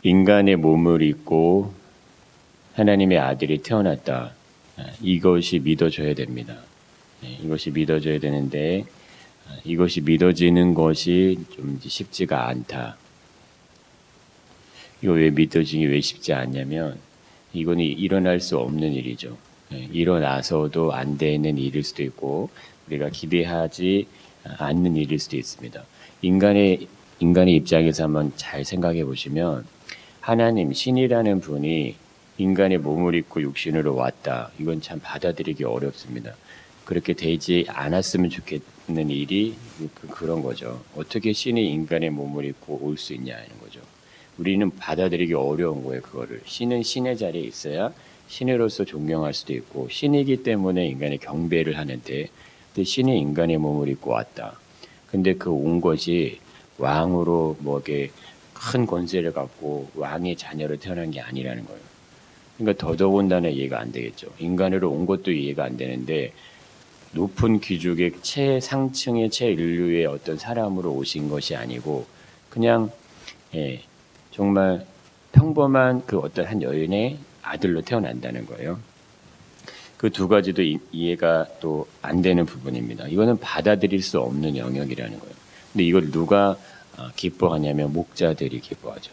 인간의 몸을 입고 하나님의 아들이 태어났다. 이것이 믿어져야 됩니다. 이것이 믿어져야 되는데 이것이 믿어지는 것이 좀 쉽지가 않다. 이거 왜 믿어지기 왜 쉽지 않냐면 이거는 일어날 수 없는 일이죠. 일어나서도 안 되는 일일 수도 있고 우리가 기대하지 않는 일일 수도 있습니다. 인간의 입장에서 한번 잘 생각해 보시면 하나님 신이라는 분이 인간의 몸을 입고 육신으로 왔다. 이건 참 받아들이기 어렵습니다. 그렇게 되지 않았으면 좋겠는 일이 그런 거죠. 어떻게 신이 인간의 몸을 입고 올 수 있냐는 거죠. 우리는 받아들이기 어려운 거예요. 그거를. 신은 신의 자리에 있어야 신으로서 존경할 수도 있고 신이기 때문에 인간의 경배를 하는데 근데 신이 인간의 몸을 입고 왔다. 근데 그 온 것이 왕으로 뭐게 큰 권세를 갖고 왕의 자녀로 태어난 게 아니라는 거예요. 그러니까 더더군다나 이해가 안 되겠죠. 인간으로 온 것도 이해가 안 되는데 높은 귀족의 최상층의 최인류의 어떤 사람으로 오신 것이 아니고 그냥 정말 평범한 그 어떤 한 여인의 아들로 태어난다는 거예요. 그 두 가지도 이해가 또 안 되는 부분입니다. 이거는 받아들일 수 없는 영역이라는 거예요. 근데 이걸 누가 기뻐하냐면 목자들이 기뻐하죠.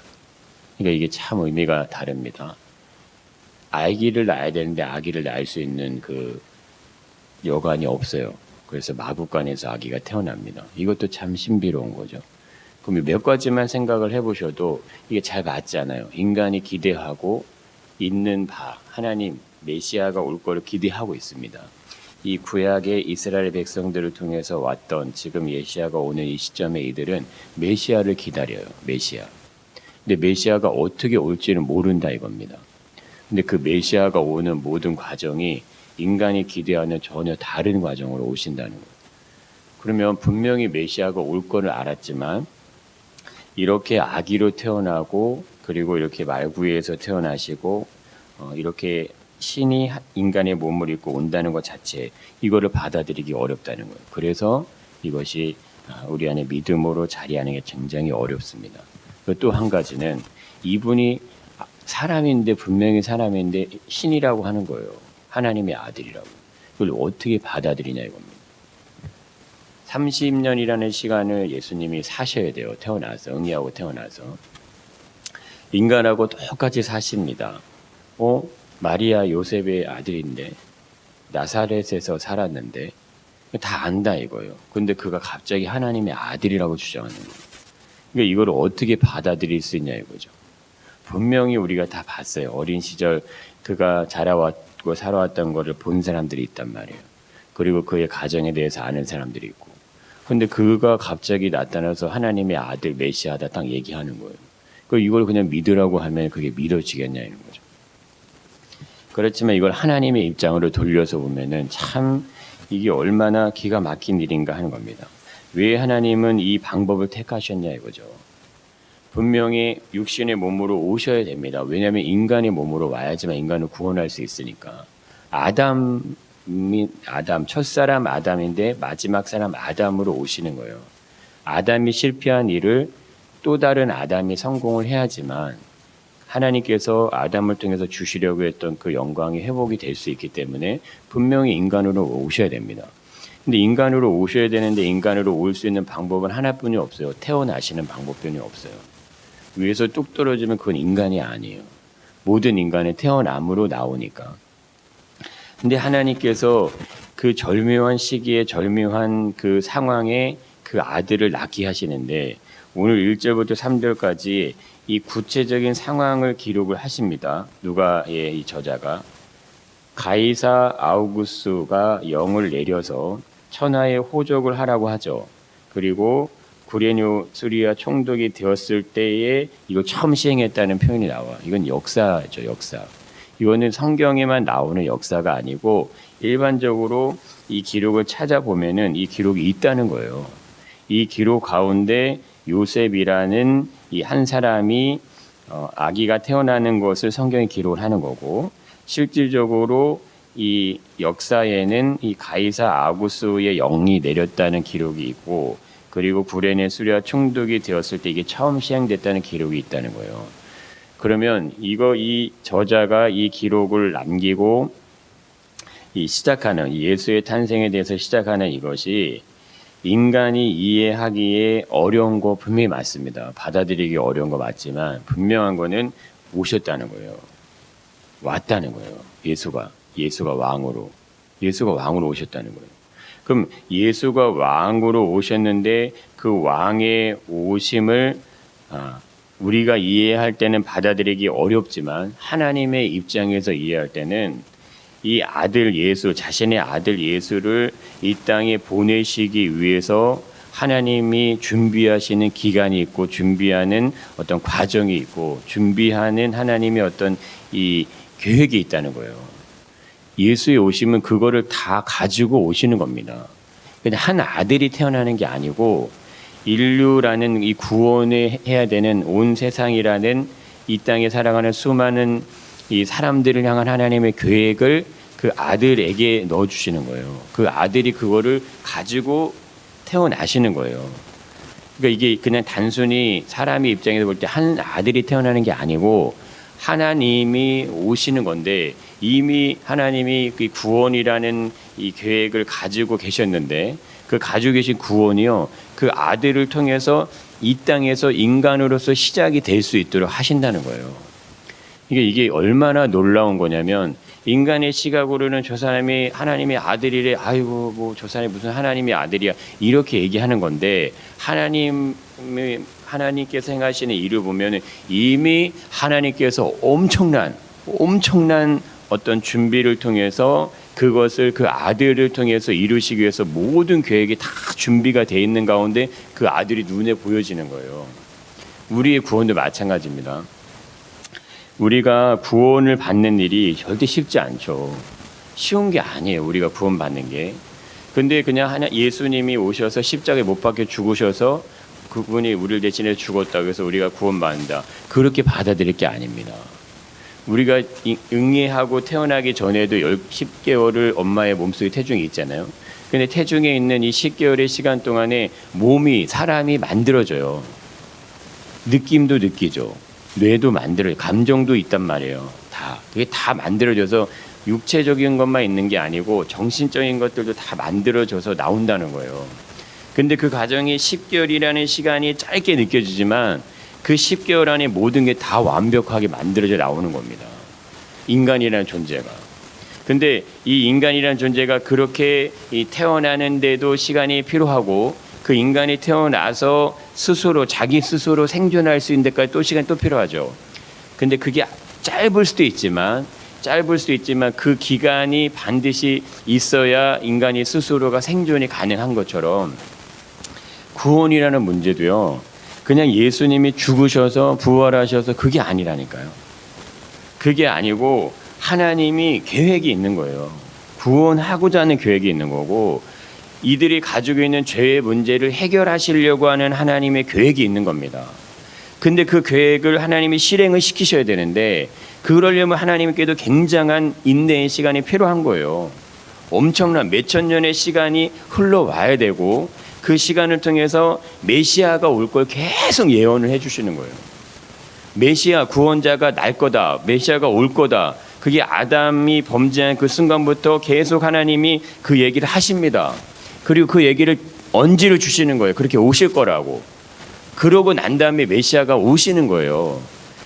그러니까 이게 참 의미가 다릅니다. 아기를 낳아야 되는데 아기를 낳을 수 있는 그 여관이 없어요. 그래서 마구간에서 아기가 태어납니다. 이것도 참 신비로운 거죠. 그럼 몇 가지만 생각을 해보셔도 이게 잘 맞잖아요. 인간이 기대하고 있는 바 하나님 메시아가 올 거를 기대하고 있습니다. 이 구약의 이스라엘 백성들을 통해서 왔던 지금 메시아가 오는 이 시점에 이들은 메시아를 기다려요. 메시아. 근데 메시아가 어떻게 올지는 모른다 이겁니다. 근데 그 메시아가 오는 모든 과정이 인간이 기대하는 전혀 다른 과정으로 오신다는 거예요. 그러면 분명히 메시아가 올 거를 알았지만 이렇게 아기로 태어나고 그리고 이렇게 말구이에서 태어나시고 이렇게 신이 인간의 몸을 입고 온다는 것 자체 이거를 받아들이기 어렵다는 거예요. 그래서 이것이 우리 안에 믿음으로 자리하는 게 굉장히 어렵습니다. 또 한 가지는 이분이 사람인데 분명히 사람인데 신이라고 하는 거예요. 하나님의 아들이라고. 그걸 어떻게 받아들이냐 이겁니다. 30년이라는 시간을 예수님이 사셔야 돼요. 태어나서 응이하고 태어나서 인간하고 똑같이 사십니다. 마리아 요셉의 아들인데 나사렛에서 살았는데 다 안다 이거예요. 근데 그가 갑자기 하나님의 아들이라고 주장하는 거예요. 그러니까 이걸 어떻게 받아들일 수 있냐 이거죠. 분명히 우리가 다 봤어요. 어린 시절 그가 자라왔고 살아왔던 거를 본 사람들이 있단 말이에요. 그리고 그의 가정에 대해서 아는 사람들이 있고. 근데 그가 갑자기 나타나서 하나님의 아들 메시아다 딱 얘기하는 거예요. 이걸 그냥 믿으라고 하면 그게 믿어지겠냐 이런 거죠. 그렇지만 이걸 하나님의 입장으로 돌려서 보면은 참 이게 얼마나 기가 막힌 일인가 하는 겁니다. 왜 하나님은 이 방법을 택하셨냐 이거죠. 분명히 육신의 몸으로 오셔야 됩니다. 왜냐하면 인간의 몸으로 와야지만 인간을 구원할 수 있으니까. 아담 첫사람 아담인데 마지막 사람 아담으로 오시는 거예요. 아담이 실패한 일을 또 다른 아담이 성공을 해야지만 하나님께서 아담을 통해서 주시려고 했던 그 영광이 회복이 될 수 있기 때문에 분명히 인간으로 오셔야 됩니다. 근데 인간으로 오셔야 되는데 인간으로 올 수 있는 방법은 하나뿐이 없어요. 태어나시는 방법뿐이 없어요. 위에서 뚝 떨어지면 그건 인간이 아니에요. 모든 인간은 태어남으로 나오니까. 근데 하나님께서 그 절묘한 시기에 절묘한 그 상황에 그 아들을 낳게 하시는데 오늘 1절부터 3절까지 이 구체적인 상황을 기록을 하십니다. 누가의 이 저자가 가이사 아우구스가 영을 내려서 천하에 호적을 하라고 하죠. 그리고 구레뇨 수리아 총독이 되었을 때에 이거 처음 시행했다는 표현이 나와. 이건 역사죠, 역사. 이거는 성경에만 나오는 역사가 아니고 일반적으로 이 기록을 찾아보면은 이 기록이 있다는 거예요. 이 기록 가운데 요셉이라는 이 한 사람이 아기가 태어나는 것을 성경에 기록을 하는 거고 실질적으로 이 역사에는 이 가이사 아구스의 영이 내렸다는 기록이 있고 그리고 구레네 수리아 총독이 되었을 때 이게 처음 시행됐다는 기록이 있다는 거예요. 그러면 이 저자가 이 기록을 남기고 이 시작하는 예수의 탄생에 대해서 시작하는 이것이 인간이 이해하기에 어려운 거 분명히 맞습니다. 받아들이기 어려운 거 맞지만 분명한 거는 오셨다는 거예요. 왔다는 거예요. 예수가 왕으로 오셨다는 거예요. 그럼 예수가 왕으로 오셨는데 그 왕의 오심을 우리가 이해할 때는 받아들이기 어렵지만 하나님의 입장에서 이해할 때는 이 아들 예수, 자신의 아들 예수를 이 땅에 보내시기 위해서 하나님이 준비하시는 기간이 있고 준비하는 어떤 과정이 있고 준비하는 하나님의 어떤 이 계획이 있다는 거예요. 예수의 오심은 그거를 다 가지고 오시는 겁니다. 근데 한 아들이 태어나는 게 아니고 인류라는 이 구원을 해야 되는 온 세상이라는 이 땅에 살아가는 수많은 이 사람들을 향한 하나님의 계획을 그 아들에게 넣어주시는 거예요. 그 아들이 그거를 가지고 태어나시는 거예요. 그러니까 이게 그냥 단순히 사람의 입장에서 볼 때 한 아들이 태어나는 게 아니고 하나님이 오시는 건데 이미 하나님이 그 구원이라는 이 계획을 가지고 계셨는데 그 가지고 계신 구원이요. 그 아들을 통해서 이 땅에서 인간으로서 시작이 될 수 있도록 하신다는 거예요. 이게 얼마나 놀라운 거냐면 인간의 시각으로는 저 사람이 하나님의 아들이래. 아이고 뭐 저 사람이 무슨 하나님의 아들이야. 이렇게 얘기하는 건데 하나님께서 행하시는 일을 보면 이미 하나님께서 엄청난 어떤 준비를 통해서 그것을 그 아들을 통해서 이루시기 위해서 모든 계획이 다 준비가 돼 있는 가운데 그 아들이 눈에 보여지는 거예요. 우리의 구원도 마찬가지입니다. 우리가 구원을 받는 일이 절대 쉽지 않죠. 쉬운 게 아니에요. 우리가 구원 받는 게. 근데 그냥 예수님이 오셔서 십자가에 못 박혀 죽으셔서 그분이 우리를 대신해 죽었다. 그래서 우리가 구원받는다. 그렇게 받아들일 게 아닙니다. 우리가 응애하고 태어나기 전에도 10개월을 엄마의 몸속에 태중이 있잖아요. 근데 태중에 있는 이 10개월의 시간 동안에 사람이 만들어져요. 느낌도 느끼죠. 뇌도 만들어요. 감정도 있단 말이에요. 그게 다 만들어져서 육체적인 것만 있는 게 아니고 정신적인 것들도 다 만들어져서 나온다는 거예요. 근데 그 과정이 10개월이라는 시간이 짧게 느껴지지만 그 10개월 안에 모든 게 다 완벽하게 만들어져 나오는 겁니다. 인간이라는 존재가. 근데 이 인간이라는 존재가 그렇게 태어나는데도 시간이 필요하고 그 인간이 태어나서 자기 스스로 생존할 수 있는 데까지 또 시간이 또 필요하죠. 근데 그게 짧을 수도 있지만 그 기간이 반드시 있어야 인간이 스스로가 생존이 가능한 것처럼 구원이라는 문제도요. 그냥 예수님이 죽으셔서 부활하셔서 그게 아니라니까요. 그게 아니고 하나님이 계획이 있는 거예요. 구원하고자 하는 계획이 있는 거고 이들이 가지고 있는 죄의 문제를 해결하시려고 하는 하나님의 계획이 있는 겁니다. 근데 그 계획을 하나님이 실행을 시키셔야 되는데 그러려면 하나님께도 굉장한 인내의 시간이 필요한 거예요. 엄청난 몇천 년의 시간이 흘러와야 되고 그 시간을 통해서 메시아가 올 걸 계속 예언을 해주시는 거예요. 메시아 구원자가 날 거다. 메시아가 올 거다. 그게 아담이 범죄한 그 순간부터 계속 하나님이 그 얘기를 하십니다. 그리고 그 얘기를 언지를 주시는 거예요. 그렇게 오실 거라고. 그러고 난 다음에 메시아가 오시는 거예요.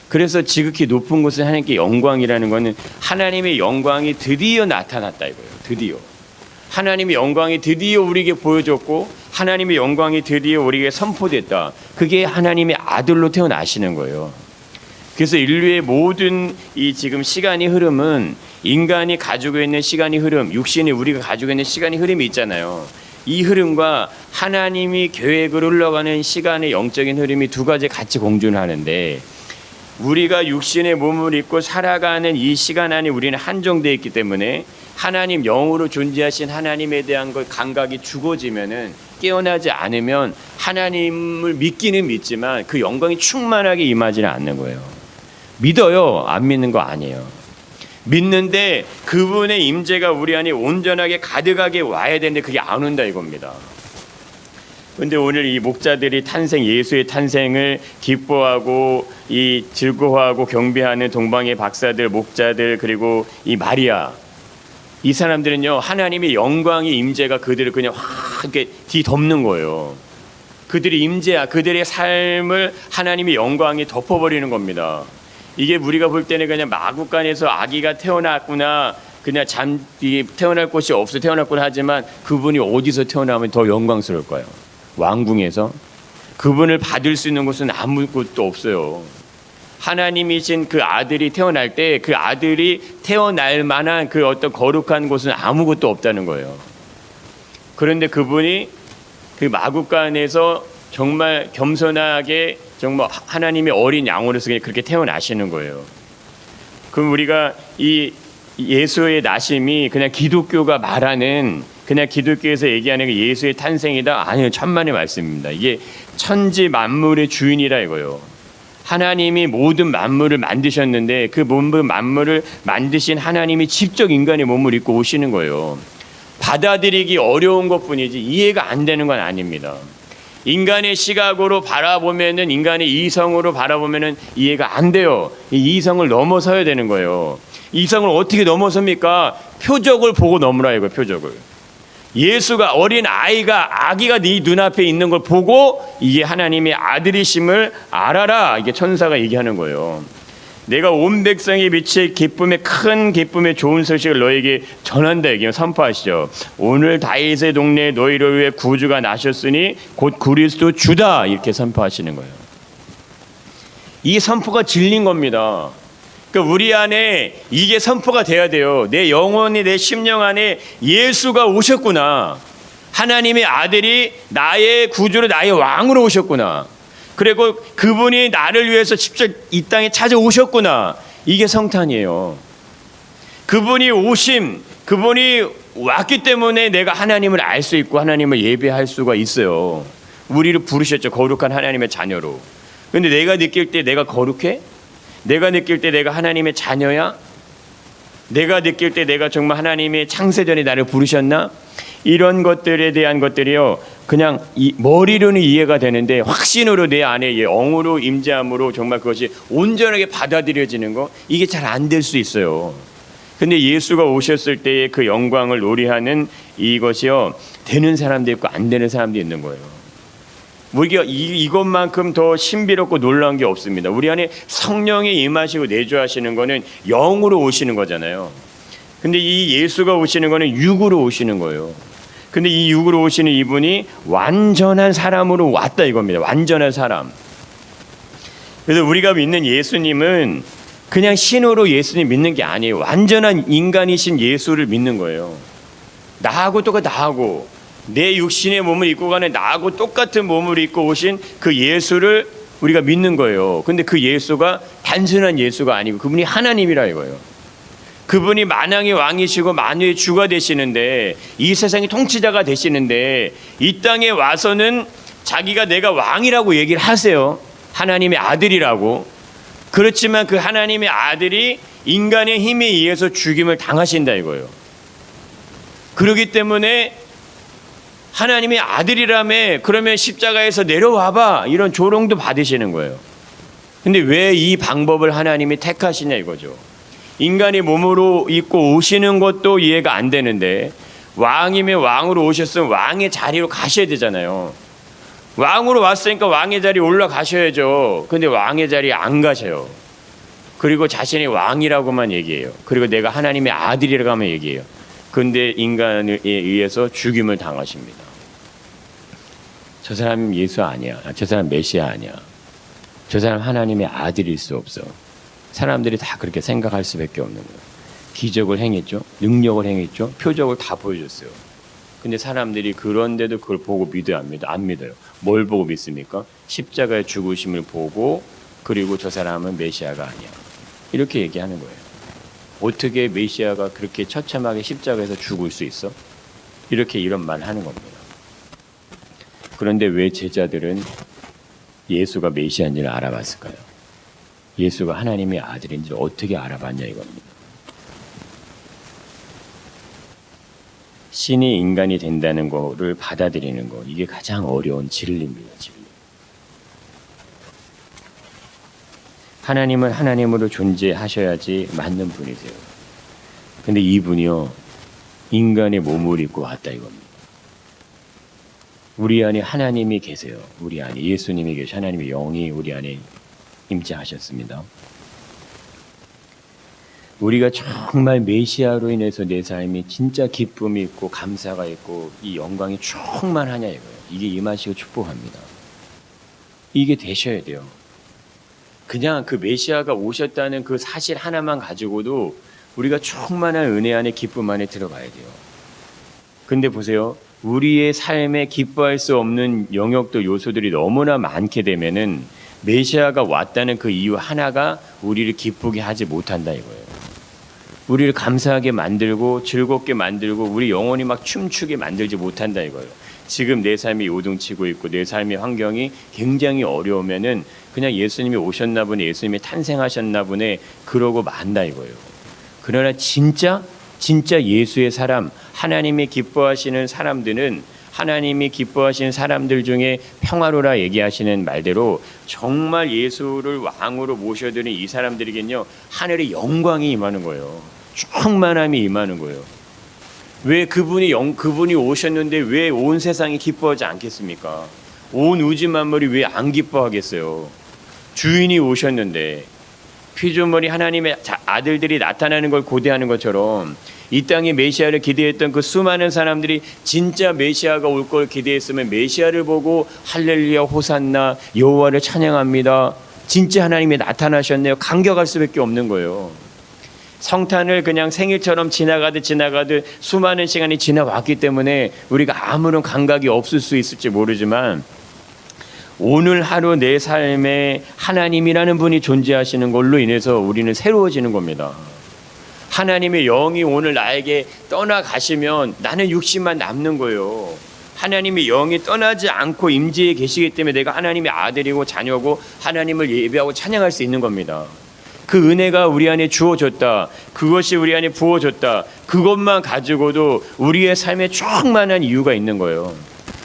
그래서 지극히 높은 곳에 하나님께 영광이라는 것은 하나님의 영광이 드디어 나타났다 이거예요. 드디어. 하나님의 영광이 드디어 우리에게 보여줬고 하나님의 영광이 드디어 우리에게 선포됐다. 그게 하나님의 아들로 태어나시는 거예요. 그래서 인류의 모든 이 지금 시간의 흐름은 인간이 가지고 있는 시간의 흐름, 육신이 우리가 가지고 있는 시간의 흐름이 있잖아요. 이 흐름과 하나님이 계획을 흘러가는 시간의 영적인 흐름이 두 가지 같이 공존하는데 우리가 육신의 몸을 입고 살아가는 이 시간 안에 우리는 한정되어 있기 때문에 하나님 영으로 존재하신 하나님에 대한 것 감각이 죽어지면은 깨어나지 않으면 하나님을 믿기는 믿지만 그 영광이 충만하게 임하지는 않는 거예요. 믿어요. 안 믿는 거 아니에요. 믿는데 그분의 임재가 우리 안에 온전하게 가득하게 와야 되는데 그게 안 온다 이겁니다. 근데 오늘 이 목자들이 예수의 탄생을 기뻐하고 이 즐거워하고 경배하는 동방의 박사들, 목자들, 그리고 이 마리아, 이 사람들은요, 하나님의 영광의 임재가 그들을 그냥 확 이렇게 뒤덮는 거예요. 그들의 임재야, 그들의 삶을 하나님의 영광이 덮어버리는 겁니다. 이게 우리가 볼 때는 그냥 마구간에서 아기가 태어났구나, 그냥 태어날 곳이 없어 태어났구나 하지만 그분이 어디서 태어나면 더 영광스러울까요? 왕궁에서? 그분을 받을 수 있는 곳은 아무것도 없어요. 하나님이신 그 아들이 태어날 때 그 아들이 태어날 만한 그 어떤 거룩한 곳은 아무것도 없다는 거예요. 그런데 그분이 그 마구간에서 정말 겸손하게 정말 하나님의 어린 양으로서 그렇게 태어나시는 거예요. 그럼 우리가 이 예수의 나심이 그냥 기독교가 말하는, 그냥 기독교에서 얘기하는 그 예수의 탄생이다? 아니요, 천만의 말씀입니다. 이게 천지 만물의 주인이라 이거요. 하나님이 모든 만물을 만드셨는데 그 모든 만물을 만드신 하나님이 직접 인간의 몸을 입고 오시는 거예요. 받아들이기 어려운 것뿐이지 이해가 안 되는 건 아닙니다. 인간의 시각으로 바라보면은, 인간의 이성으로 바라보면은 이해가 안 돼요. 이 이성을 넘어서야 되는 거예요. 이성을 어떻게 넘어섭니까? 표적을 보고 넘으라 이거예요. 표적을. 예수가, 어린 아기가 네 눈앞에 있는 걸 보고 이게 하나님의 아들이심을 알아라, 이게 천사가 얘기하는 거예요. 내가 온 백성에 미칠 기쁨의, 큰 기쁨의 좋은 소식을 너에게 전한다, 이게 선포하시죠. 오늘 다윗의 동네에 너희를 위해 구주가 나셨으니 곧 그리스도 주다, 이렇게 선포하시는 거예요. 이 선포가 진리인 겁니다. 그러니까 우리 안에 이게 선포가 돼야 돼요. 내 영혼이, 내 심령 안에 예수가 오셨구나. 하나님의 아들이 나의 구주로, 나의 왕으로 오셨구나. 그리고 그분이 나를 위해서 직접 이 땅에 찾아오셨구나. 이게 성탄이에요. 그분이 그분이 왔기 때문에 내가 하나님을 알 수 있고 하나님을 예배할 수가 있어요. 우리를 부르셨죠. 거룩한 하나님의 자녀로. 근데 내가 느낄 때 내가 거룩해? 내가 느낄 때 내가 하나님의 자녀야? 내가 느낄 때 내가 정말 하나님의 창세전에 나를 부르셨나? 이런 것들에 대한 것들이요, 그냥 머리로는 이해가 되는데 확신으로 내 안에 영으로 임재함으로 정말 그것이 온전하게 받아들여지는 거, 이게 잘 안 될 수 있어요. 근데 예수가 오셨을 때의 그 영광을 노래하는 이것이요, 되는 사람도 있고 안 되는 사람도 있는 거예요. 우리가 이것만큼 더 신비롭고 놀라운 게 없습니다. 우리 안에 성령이 임하시고 내주하시는 거는 영으로 오시는 거잖아요. 근데 이 예수가 오시는 거는 육으로 오시는 거예요. 근데 이 육으로 오시는 이분이 완전한 사람으로 왔다 이겁니다. 완전한 사람. 그래서 우리가 믿는 예수님은 그냥 신으로 예수님 믿는 게 아니에요. 완전한 인간이신 예수를 믿는 거예요. 나하고 나하고 내 육신의 몸을 입고 가는 나하고 똑같은 몸을 입고 오신 그 예수를 우리가 믿는 거예요. 근데 그 예수가 단순한 예수가 아니고 그분이 하나님이라 이거예요. 그분이 만왕의 왕이시고 만유의 주가 되시는데, 이 세상의 통치자가 되시는데, 이 땅에 와서는 자기가 내가 왕이라고 얘기를 하세요. 하나님의 아들이라고. 그렇지만 그 하나님의 아들이 인간의 힘에 의해서 죽임을 당하신다 이거예요. 그렇기 때문에 하나님의 아들이라며 그러면 십자가에서 내려와봐, 이런 조롱도 받으시는 거예요. 근데 왜 이 방법을 하나님이 택하시냐 이거죠. 인간이 몸으로 입고 오시는 것도 이해가 안 되는데, 왕이면 왕으로 오셨으면 왕의 자리로 가셔야 되잖아요. 왕으로 왔으니까 왕의 자리에 올라가셔야죠. 근데 왕의 자리에 안 가셔요. 그리고 자신이 왕이라고만 얘기해요. 그리고 내가 하나님의 아들이라고 하면 얘기해요. 근데 인간에 의해서 죽임을 당하십니다. 저 사람 예수 아니야. 저 사람 메시아 아니야. 저 사람 하나님의 아들일 수 없어. 사람들이 다 그렇게 생각할 수밖에 없는 거예요. 기적을 행했죠. 능력을 행했죠. 표적을 다 보여줬어요. 근데 사람들이 그런데도 그걸 보고 믿어야 합니다. 안 믿어요. 뭘 보고 믿습니까? 십자가의 죽으심을 보고, 그리고 저 사람은 메시아가 아니야, 이렇게 얘기하는 거예요. 어떻게 메시아가 그렇게 처참하게 십자가에서 죽을 수 있어? 이런 말을 하는 겁니다. 그런데 왜 제자들은 예수가 메시아인지를 알아봤을까요? 예수가 하나님의 아들인지 어떻게 알아봤냐 이겁니다. 신이 인간이 된다는 거를 받아들이는 거, 이게 가장 어려운 진리입니다. 진리. 하나님은 하나님으로 존재하셔야지 맞는 분이세요. 근데 이분이요, 인간의 몸을 입고 왔다 이겁니다. 우리 안에 하나님이 계세요. 우리 안에 예수님이 계셔. 하나님의 영이 우리 안에 임재하셨습니다. 우리가 정말 메시아로 인해서 내 삶이 진짜 기쁨이 있고 감사가 있고 이 영광이 충만하냐 이거예요. 이게 임하시고 축복합니다. 이게 되셔야 돼요. 그냥 그 메시아가 오셨다는 그 사실 하나만 가지고도 우리가 충만한 은혜 안에 기쁨 안에 들어가야 돼요. 근데 보세요. 우리의 삶에 기뻐할 수 없는 영역도 요소들이 너무나 많게 되면은 메시아가 왔다는 그 이유 하나가 우리를 기쁘게 하지 못한다 이거예요. 우리를 감사하게 만들고 즐겁게 만들고 우리 영혼이 막 춤추게 만들지 못한다 이거예요. 지금 내 삶이 요동치고 있고 내 삶의 환경이 굉장히 어려우면은 그냥 예수님이 오셨나 보네, 예수님이 탄생하셨나 보네 그러고 만다 이거예요. 그러나 진짜 예수의 사람, 하나님이 기뻐하시는 사람들은 하나님이 기뻐하시는 사람들 중에 평화로라 얘기하시는 말대로 정말 예수를 왕으로 모셔드린 이 사람들에겐요 하늘의 영광이 임하는 거예요. 충만함이 임하는 거예요. 왜 그분이 오셨는데 왜 온 세상이 기뻐하지 않겠습니까? 온 우주 만물이 왜 안 기뻐하겠어요? 주인이 오셨는데 피조물이 하나님의 아들들이 나타나는 걸 고대하는 것처럼 이 땅에 메시아를 기대했던 그 수많은 사람들이 진짜 메시아가 올 걸 기대했으면 메시아를 보고 할렐루야 호산나 여호와를 찬양합니다. 진짜 하나님이 나타나셨네요. 감격할 수밖에 없는 거예요. 성탄을 그냥 생일처럼 지나가듯 수많은 시간이 지나왔기 때문에 우리가 아무런 감각이 없을 수 있을지 모르지만 오늘 하루 내 삶에 하나님이라는 분이 존재하시는 걸로 인해서 우리는 새로워지는 겁니다. 하나님의 영이 오늘 나에게 떠나가시면 나는 육신만 남는 거예요. 하나님의 영이 떠나지 않고 임재해 계시기 때문에 내가 하나님의 아들이고 자녀고 하나님을 예배하고 찬양할 수 있는 겁니다. 그 은혜가 우리 안에 주어졌다. 그것이 우리 안에 부어졌다. 그것만 가지고도 우리의 삶에 충만한 이유가 있는 거예요.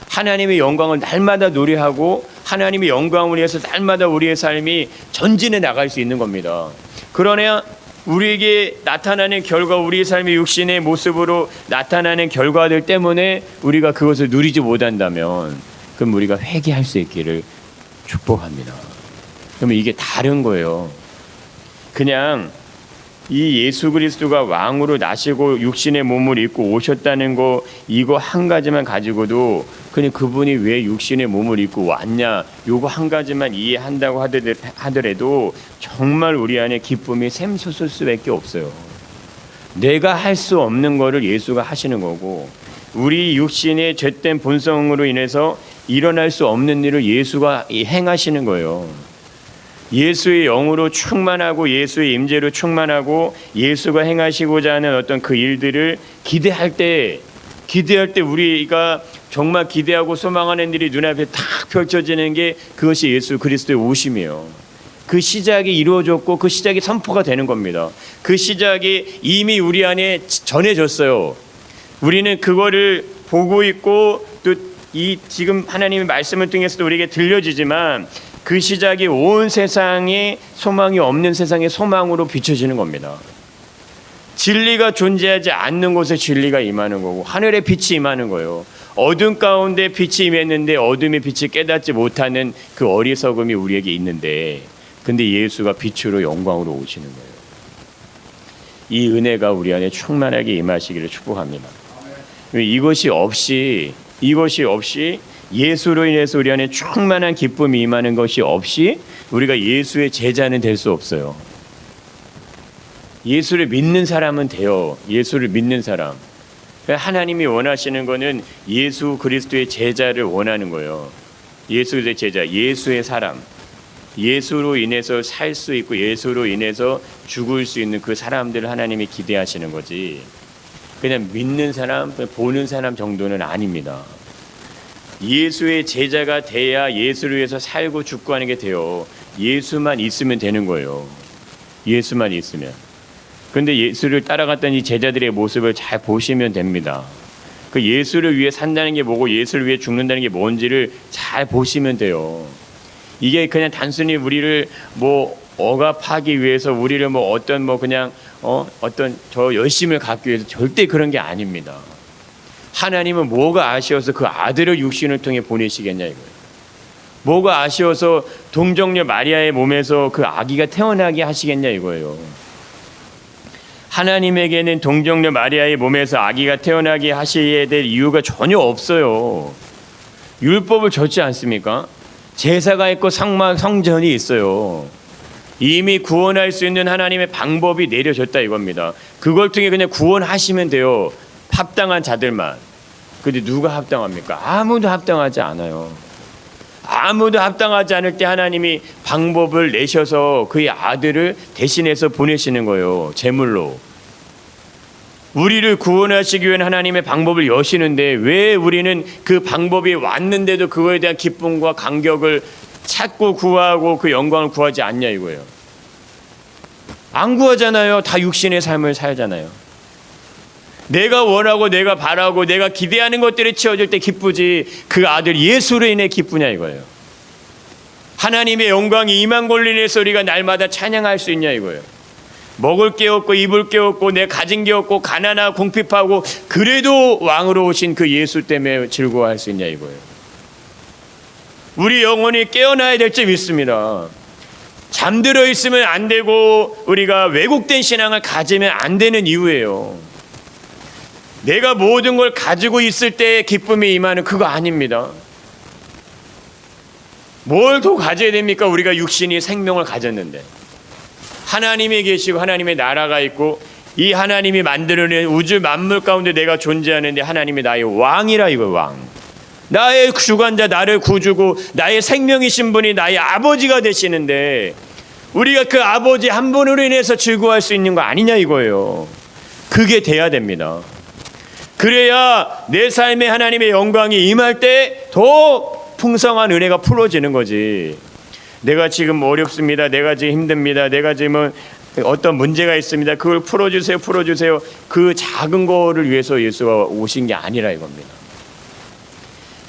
하나님의 영광을 날마다 노래하고 하나님의 영광을 위해서 날마다 우리의 삶이 전진해 나갈 수 있는 겁니다. 그러나 우리에게 나타나는 결과, 우리의 삶의 육신의 모습으로 나타나는 결과들 때문에 우리가 그것을 누리지 못한다면 그럼 우리가 회개할 수 있기를 축복합니다. 그러면 이게 다른 거예요. 그냥 이 예수 그리스도가 왕으로 나시고 육신의 몸을 입고 오셨다는 거 이거 한 가지만 가지고도 그냥 그분이 왜 육신의 몸을 입고 왔냐 요거 한 가지만 이해한다고 하더라도 정말 우리 안에 기쁨이 샘솟을 수밖에 없어요. 내가 할 수 없는 거를 예수가 하시는 거고 우리 육신의 죄된 본성으로 인해서 일어날 수 없는 일을 예수가 행하시는 거예요. 예수의 영으로 충만하고 예수의 임재로 충만하고 예수가 행하시고자 하는 어떤 그 일들을 기대할 때 우리가 정말 기대하고 소망하는 일이 눈앞에 탁 펼쳐지는 게 그것이 예수 그리스도의 오심이에요. 그 시작이 이루어졌고 그 시작이 선포가 되는 겁니다. 그 시작이 이미 우리 안에 전해졌어요. 우리는 그거를 보고 있고 또 이 지금 하나님의 말씀을 통해서도 우리에게 들려지지만 그 시작이 온 세상에 소망이 없는 세상의 소망으로 비춰지는 겁니다. 진리가 존재하지 않는 곳에 진리가 임하는 거고 하늘에 빛이 임하는 거예요. 어둠 가운데 빛이 임했는데 어둠의 빛을 깨닫지 못하는 그 어리석음이 우리에게 있는데 근데 예수가 빛으로 영광으로 오시는 거예요. 이 은혜가 우리 안에 충만하게 임하시기를 축복합니다. 이것이 없이 예수로 인해서 우리 안에 충만한 기쁨이 임하는 것이 없이 우리가 예수의 제자는 될 수 없어요. 예수를 믿는 사람은 돼요. 예수를 믿는 사람. 하나님이 원하시는 거는 예수 그리스도의 제자를 원하는 거예요. 예수의 제자, 예수의 사람. 예수로 인해서 살 수 있고 예수로 인해서 죽을 수 있는 그 사람들을 하나님이 기대하시는 거지. 그냥 믿는 사람, 보는 사람 정도는 아닙니다. 예수의 제자가 돼야 예수를 위해서 살고 죽고 하는 게 돼요. 예수만 있으면 되는 거예요. 예수만 있으면. 그런데 예수를 따라갔던 이 제자들의 모습을 잘 보시면 됩니다. 그 예수를 위해 산다는 게 뭐고 예수를 위해 죽는다는 게 뭔지를 잘 보시면 돼요. 이게 그냥 단순히 우리를 뭐 억압하기 위해서 우리를 뭐 어떤 뭐 그냥 어떤 저 열심을 갖기 위해서 절대 그런 게 아닙니다. 하나님은 뭐가 아쉬워서 그 아들을 육신을 통해 보내시겠냐 이거예요. 뭐가 아쉬워서 동정녀 마리아의 몸에서 그 아기가 태어나게 하시겠냐 이거예요. 하나님에게는 동정녀 마리아의 몸에서 아기가 태어나게 하셔야 될 이유가 전혀 없어요. 율법을 줬지 않습니까? 제사가 있고 성전이 있어요. 이미 구원할 수 있는 하나님의 방법이 내려졌다 이겁니다. 그걸 통해 그냥 구원하시면 돼요. 합당한 자들만. 근데 누가 합당합니까? 아무도 합당하지 않아요. 아무도 합당하지 않을 때 하나님이 방법을 내셔서 그의 아들을 대신해서 보내시는 거예요. 제물로. 우리를 구원하시기 위한 하나님의 방법을 여시는데 왜 우리는 그 방법이 왔는데도 그거에 대한 기쁨과 감격을 찾고 구하고 그 영광을 구하지 않냐 이거예요. 안 구하잖아요. 다 육신의 삶을 살잖아요. 내가 원하고 내가 바라고 내가 기대하는 것들이 채워질 때 기쁘지 그 아들 예수로 인해 기쁘냐 이거예요. 하나님의 영광이 임한 걸로 인해서 우리가 날마다 찬양할 수 있냐 이거예요. 먹을 게 없고 입을 게 없고 내 가진 게 없고 가난하고 궁핍하고 그래도 왕으로 오신 그 예수 때문에 즐거워할 수 있냐 이거예요. 우리 영혼이 깨어나야 될 점 있습니다. 잠들어 있으면 안 되고 우리가 왜곡된 신앙을 가지면 안 되는 이유예요. 내가 모든 걸 가지고 있을 때 기쁨이 임하는 그거 아닙니다. 뭘 더 가져야 됩니까? 우리가 육신이 생명을 가졌는데 하나님이 계시고 하나님의 나라가 있고 이 하나님이 만들어낸 우주 만물 가운데 내가 존재하는데 하나님이 나의 왕이라 이거 왕. 나의 주관자 나를 구주고 나의 생명이신 분이 나의 아버지가 되시는데 우리가 그 아버지 한 분으로 인해서 즐거워할 수 있는 거 아니냐 이거예요. 그게 돼야 됩니다. 그래야 내 삶에 하나님의 영광이 임할 때 더 풍성한 은혜가 풀어지는 거지. 내가 지금 어렵습니다. 내가 지금 힘듭니다. 내가 지금 어떤 문제가 있습니다. 그걸 풀어주세요. 그 작은 거를 위해서 예수가 오신 게 아니라 이겁니다.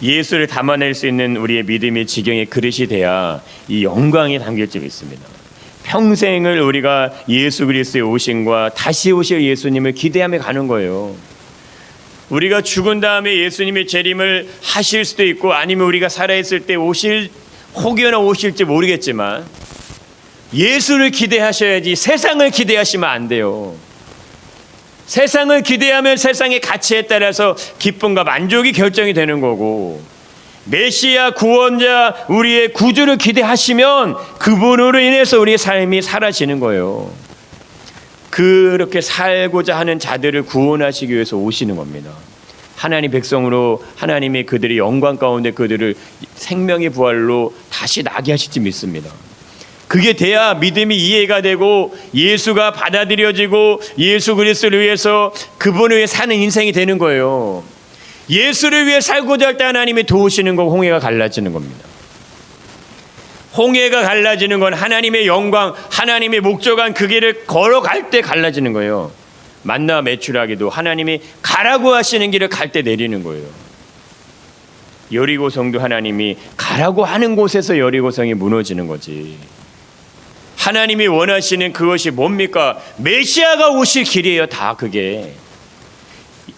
예수를 담아낼 수 있는 우리의 믿음의 지경의 그릇이 돼야 이 영광이 담길 줄 있습니다. 평생을 우리가 예수 그리스도의 오심과 다시 오실 예수님을 기대하며 가는 거예요. 우리가 죽은 다음에 예수님의 재림을 하실 수도 있고 아니면 우리가 살아있을 때 혹여나 오실지 모르겠지만 예수를 기대하셔야지 세상을 기대하시면 안 돼요. 세상을 기대하면 세상의 가치에 따라서 기쁨과 만족이 결정이 되는 거고 메시아 구원자 우리의 구주를 기대하시면 그분으로 인해서 우리의 삶이 사라지는 거예요. 그렇게 살고자 하는 자들을 구원하시기 위해서 오시는 겁니다. 하나님 백성으로 하나님의 그들의 영광 가운데 그들을 생명의 부활로 다시 나게 하실지 믿습니다. 그게 돼야 믿음이 이해가 되고 예수가 받아들여지고 예수 그리스도를 위해서 그분을 위해 사는 인생이 되는 거예요. 예수를 위해 살고자 할 때 하나님이 도우시는 거 홍해가 갈라지는 겁니다. 홍해가 갈라지는 건 하나님의 영광, 하나님의 목적한 그 길을 걸어갈 때 갈라지는 거예요. 만나 매출하기도 하나님이 가라고 하시는 길을 갈 때 내리는 거예요. 여리고성도 하나님이 가라고 하는 곳에서 여리고성이 무너지는 거지. 하나님이 원하시는 그것이 뭡니까? 메시아가 오실 길이에요. 다 그게.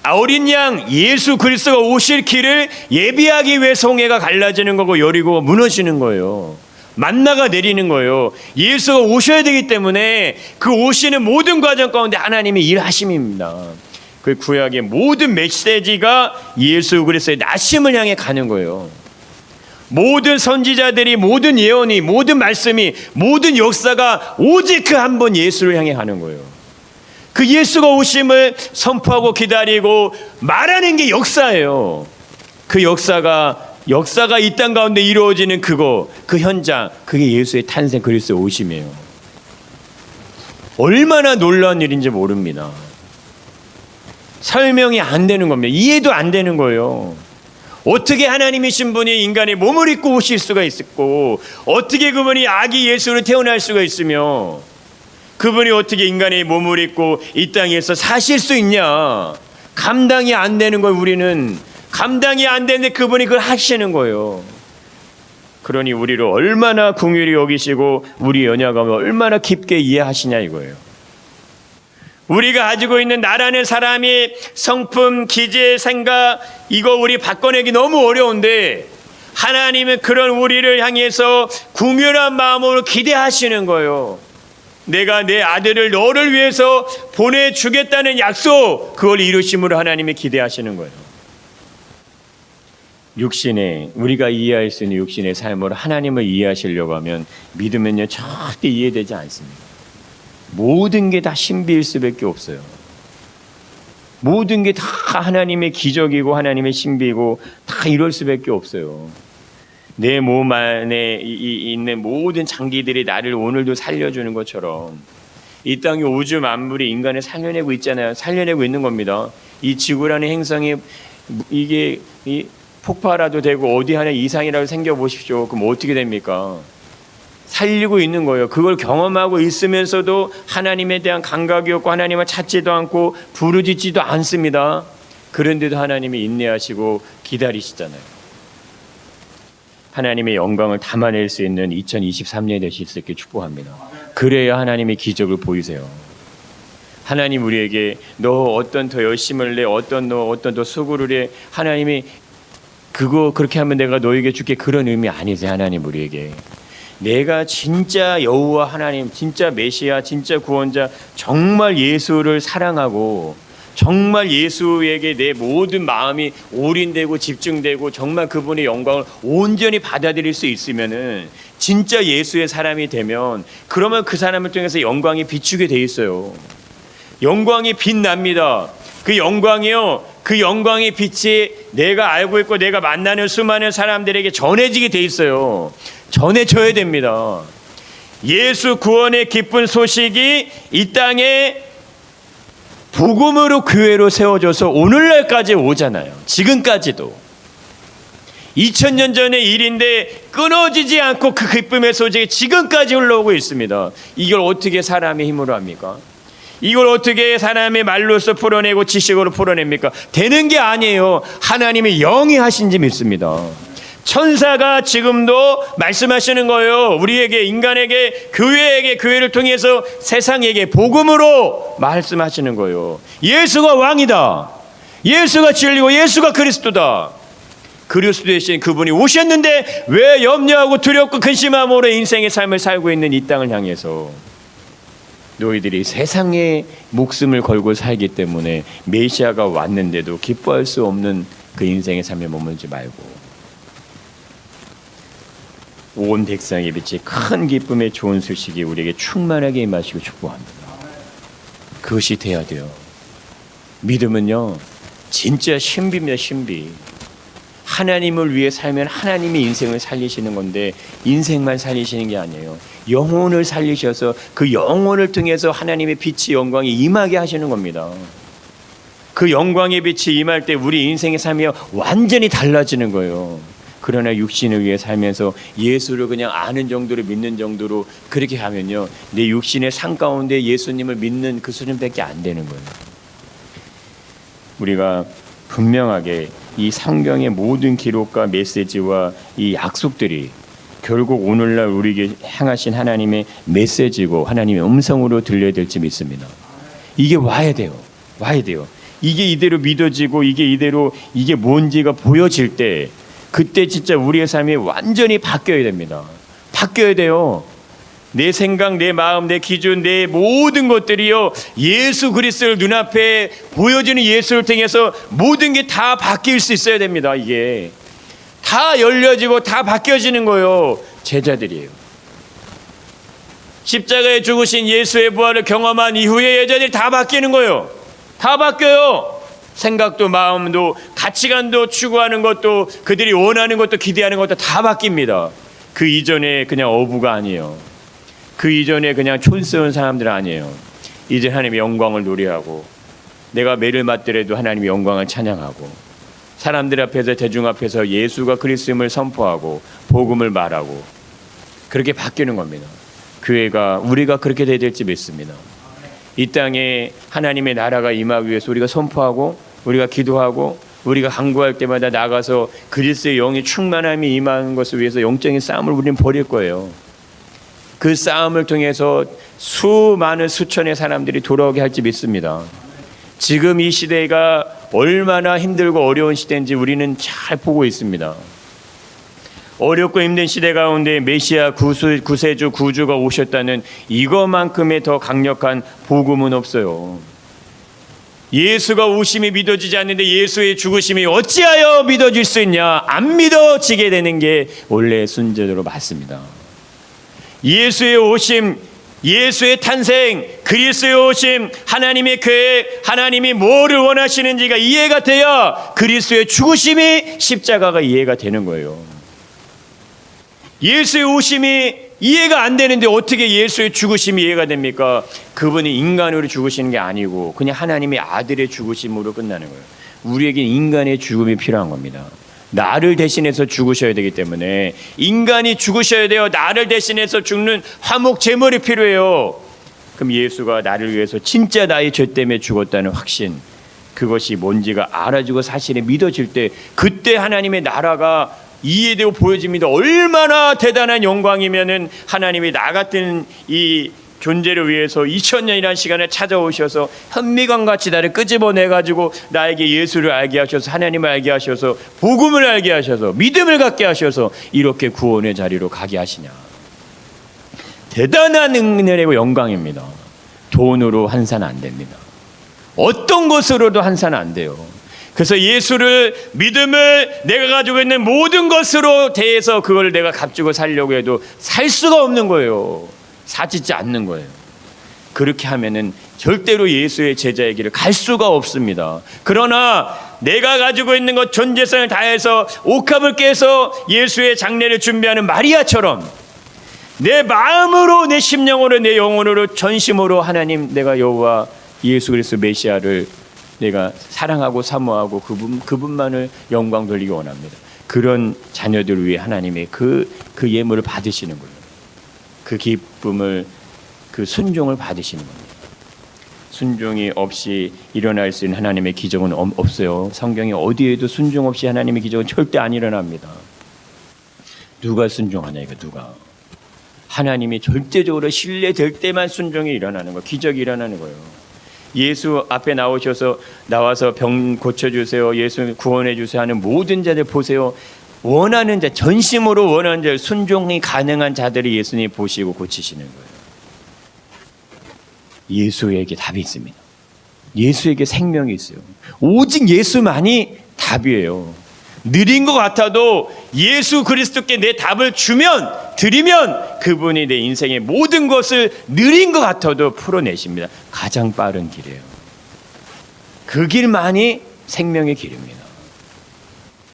어린 양 예수 그리스도가 오실 길을 예비하기 위해서 홍해가 갈라지는 거고 여리고가 무너지는 거예요. 만나가 내리는 거예요. 예수가 오셔야 되기 때문에 그 오시는 모든 과정 가운데 하나님의 일하심입니다. 그 구약의 모든 메시지가 예수 그리스도의 나심을 향해 가는 거예요. 모든 선지자들이 모든 예언이 모든 말씀이 모든 역사가 오직 그 한 번 예수를 향해 가는 거예요. 그 예수가 오심을 선포하고 기다리고 말하는 게 역사예요. 그 역사가 이 땅 가운데 이루어지는 그 현장, 그게 예수의 탄생 그리스도의 오심이에요. 얼마나 놀라운 일인지 모릅니다. 설명이 안 되는 겁니다. 이해도 안 되는 거예요. 어떻게 하나님이신 분이 인간의 몸을 입고 오실 수가 있었고 어떻게 그분이 아기 예수로 태어날 수가 있으며 그분이 어떻게 인간의 몸을 입고 이 땅에서 사실 수 있냐. 감당이 안 되는 거예요. 우리는 감당이 안 되는데 그분이 그걸 하시는 거예요. 그러니 우리를 얼마나 긍휼히 여기시고 우리 연약함을 얼마나 깊게 이해하시냐 이거예요. 우리가 가지고 있는 나라는 사람이 성품, 기재, 생각 이거 우리 바꿔내기 너무 어려운데 하나님은 그런 우리를 향해서 긍휼한 마음으로 기대하시는 거예요. 내가 내 아들을 너를 위해서 보내주겠다는 약속, 그걸 이루심으로 하나님이 기대하시는 거예요. 육신의, 우리가 이해할 수 있는 육신의 삶으로 하나님을 이해하시려고 하면 믿으면요 절대 이해되지 않습니다. 모든 게 다 신비일 수밖에 없어요. 모든 게 다 하나님의 기적이고 하나님의 신비이고 다 이럴 수밖에 없어요. 내 몸 안에 있는 모든 장기들이 나를 오늘도 살려주는 것처럼 이 땅의 우주 만물이 인간을 살려내고 있잖아요. 살려내고 있는 겁니다. 이 지구라는 행성이 이게 폭발화도 되고 어디 하나 이상이라도 생겨보십시오. 그럼 어떻게 됩니까? 살리고 있는 거예요. 그걸 경험하고 있으면서도 하나님에 대한 감각이 없고 하나님을 찾지도 않고 부르짖지도 않습니다. 그런데도 하나님이 인내하시고 기다리시잖아요. 하나님의 영광을 담아낼 수 있는 2023년이 되실 수 있게 축복합니다. 그래야 하나님의 기적을 보이세요. 하나님 우리에게 너 어떤 더 열심을 내, 어떤 더 수고를 해, 하나님이 그거 그렇게 하면 내가 너에게 줄게, 그런 의미 아니세요. 하나님 우리에게 내가 진짜 여호와 하나님, 진짜 메시아, 진짜 구원자, 정말 예수를 사랑하고 정말 예수에게 내 모든 마음이 올인되고 집중되고 정말 그분의 영광을 온전히 받아들일 수 있으면은 진짜 예수의 사람이 되면 그러면 그 사람을 통해서 영광이 비추게 돼 있어요. 영광이 빛납니다. 그 영광이요, 그 영광의 빛이 내가 알고 있고 내가 만나는 수많은 사람들에게 전해지게 돼 있어요. 전해져야 됩니다. 예수 구원의 기쁜 소식이 이 땅에 복음으로 교회로 세워져서 오늘날까지 오잖아요. 지금까지도 2000년 전의 일인데 끊어지지 않고 그 기쁨의 소식이 지금까지 흘러오고 있습니다. 이걸 어떻게 사람의 힘으로 합니까? 이걸 어떻게 사람의 말로서 풀어내고 지식으로 풀어냅니까? 되는 게 아니에요. 하나님의 영이 하신지 믿습니다. 천사가 지금도 말씀하시는 거예요. 우리에게, 인간에게, 교회에게, 교회를 통해서 세상에게 복음으로 말씀하시는 거예요. 예수가 왕이다. 예수가 진리고 예수가 그리스도다. 그리스도 대신 그분이 오셨는데 왜 염려하고 두렵고 근심함으로 인생의 삶을 살고 있는 이 땅을 향해서 너희들이 세상에 목숨을 걸고 살기 때문에 메시아가 왔는데도 기뻐할 수 없는 그 인생의 삶에 머물지 말고 온 백성의 빛이 큰 기쁨의 좋은 소식이 우리에게 충만하게 임하시고 축복합니다. 그것이 돼야 돼요. 믿음은요 진짜 신비입니다. 신비. 하나님을 위해 살면 하나님이 인생을 살리시는 건데 인생만 살리시는 게 아니에요. 영혼을 살리셔서 그 영혼을 통해서 하나님의 빛이 영광이 임하게 하시는 겁니다. 그 영광의 빛이 임할 때 우리 인생의 삶이 완전히 달라지는 거예요. 그러나 육신을 위해 살면서 예수를 그냥 아는 정도로 믿는 정도로 그렇게 하면요 내 육신의 삶 가운데 예수님을 믿는 그 수준밖에 안 되는 거예요. 우리가 분명하게 이 성경의 모든 기록과 메시지와 이 약속들이 결국 오늘날 우리에게 향하신 하나님의 메시지고 하나님의 음성으로 들려야 될지 믿습니다. 이게 와야 돼요. 와야 돼요. 이게 이대로 믿어지고 이게 뭔지가 보여질 때 그때 진짜 우리의 삶이 완전히 바뀌어야 됩니다. 바뀌어야 돼요. 내 생각, 내 마음, 내 기준, 내 모든 것들이요 예수 그리스도를 눈앞에 보여주는 예수를 통해서 모든 게 다 바뀔 수 있어야 됩니다. 이게 다 열려지고 다 바뀌어지는 거예요. 제자들이에요. 십자가에 죽으신 예수의 부활을 경험한 이후에 여자들이 다 바뀌는 거예요. 다 바뀌어요. 생각도 마음도 가치관도 추구하는 것도 그들이 원하는 것도 기대하는 것도 다 바뀝니다. 그 이전에 그냥 어부가 아니에요. 그 이전에 그냥 촌스러운 사람들 아니에요. 이제 하나님의 영광을 노래하고 내가 매를 맞더라도 하나님의 영광을 찬양하고 사람들 앞에서 대중 앞에서 예수가 그리스도임을 선포하고 복음을 말하고 그렇게 바뀌는 겁니다. 교회가 우리가 그렇게 돼야 될지 믿습니다. 이 땅에 하나님의 나라가 임하기 위해서 우리가 선포하고 우리가 기도하고 우리가 간구할 때마다 나가서 그리스도의 영이 충만함이 임하는 것을 위해서 영적인 싸움을 우리는 벌일 거예요. 그 싸움을 통해서 수많은 수천의 사람들이 돌아오게 할지 믿습니다. 지금 이 시대가 얼마나 힘들고 어려운 시대인지 우리는 잘 보고 있습니다. 어렵고 힘든 시대 가운데 메시아 구세주 구주가 오셨다는 이것만큼의 더 강력한 복음은 없어요. 예수가 오심이 믿어지지 않는데 예수의 죽으심이 어찌하여 믿어질 수 있냐? 안 믿어지게 되는 게 원래 순전으로 맞습니다. 예수의 오심, 예수의 탄생, 그리스도의 오심, 하나님의 계획, 하나님이 뭐를 원하시는지가 이해가 돼야 그리스도의 죽으심이 십자가가 이해가 되는 거예요. 예수의 오심이 이해가 안 되는데 어떻게 예수의 죽으심이 이해가 됩니까? 그분이 인간으로 죽으시는 게 아니고 그냥 하나님의 아들의 죽으심으로 끝나는 거예요. 우리에게 인간의 죽음이 필요한 겁니다. 나를 대신해서 죽으셔야 되기 때문에 인간이 죽으셔야 돼요. 나를 대신해서 죽는 화목 제물이 필요해요. 그럼 예수가 나를 위해서 진짜 나의 죄 때문에 죽었다는 확신, 그것이 뭔지가 알아지고 사실에 믿어질 때 그때 하나님의 나라가 이해되고 보여집니다. 얼마나 대단한 영광이면은 하나님이 나 같은 이 존재를 위해서 2000년이라는 시간을 찾아오셔서 현미광같이 나를 끄집어내가지고 나에게 예수를 알게 하셔서 하나님을 알게 하셔서 복음을 알게 하셔서 믿음을 갖게 하셔서 이렇게 구원의 자리로 가게 하시냐. 대단한 은혜고 영광입니다. 돈으로 환산 안 됩니다. 어떤 것으로도 환산 안 돼요. 그래서 예수를 믿음을 내가 가지고 있는 모든 것으로 대해서 그걸 내가 값주고 살려고 해도 살 수가 없는 거예요. 사짓지 않는 거예요. 그렇게 하면은 절대로 예수의 제자의 길을 갈 수가 없습니다. 그러나 내가 가지고 있는 것 전 재산을 다해서 옥합을 깨서 예수의 장례를 준비하는 마리아처럼 내 마음으로 내 심령으로 내 영혼으로 전심으로 하나님 내가 여호와 예수 그리스도 메시아를 내가 사랑하고 사모하고 그분만을 영광 돌리기 원합니다. 그런 자녀들을 위해 하나님의 그 예물을 받으시는 거예요. 그 기쁨을, 그 순종을 받으시는 겁니다. 순종이 없이 일어날 수 있는 하나님의 기적은 없어요. 성경에 어디에도 순종 없이 하나님의 기적은 절대 안 일어납니다. 누가 순종하냐 이거 누가. 하나님이 절대적으로 신뢰될 때만 순종이 일어나는 거예요. 기적이 일어나는 거예요. 예수 앞에 나와서 병 고쳐주세요. 예수 구원해주세요 하는 모든 자들 보세요. 원하는 자, 전심으로 원하는 자, 순종이 가능한 자들이 예수님 보시고 고치시는 거예요. 예수에게 답이 있습니다. 예수에게 생명이 있어요. 오직 예수만이 답이에요. 느린 것 같아도 예수 그리스도께 내 답을 드리면 그분이 내 인생의 모든 것을 느린 것 같아도 풀어내십니다. 가장 빠른 길이에요. 그 길만이 생명의 길입니다.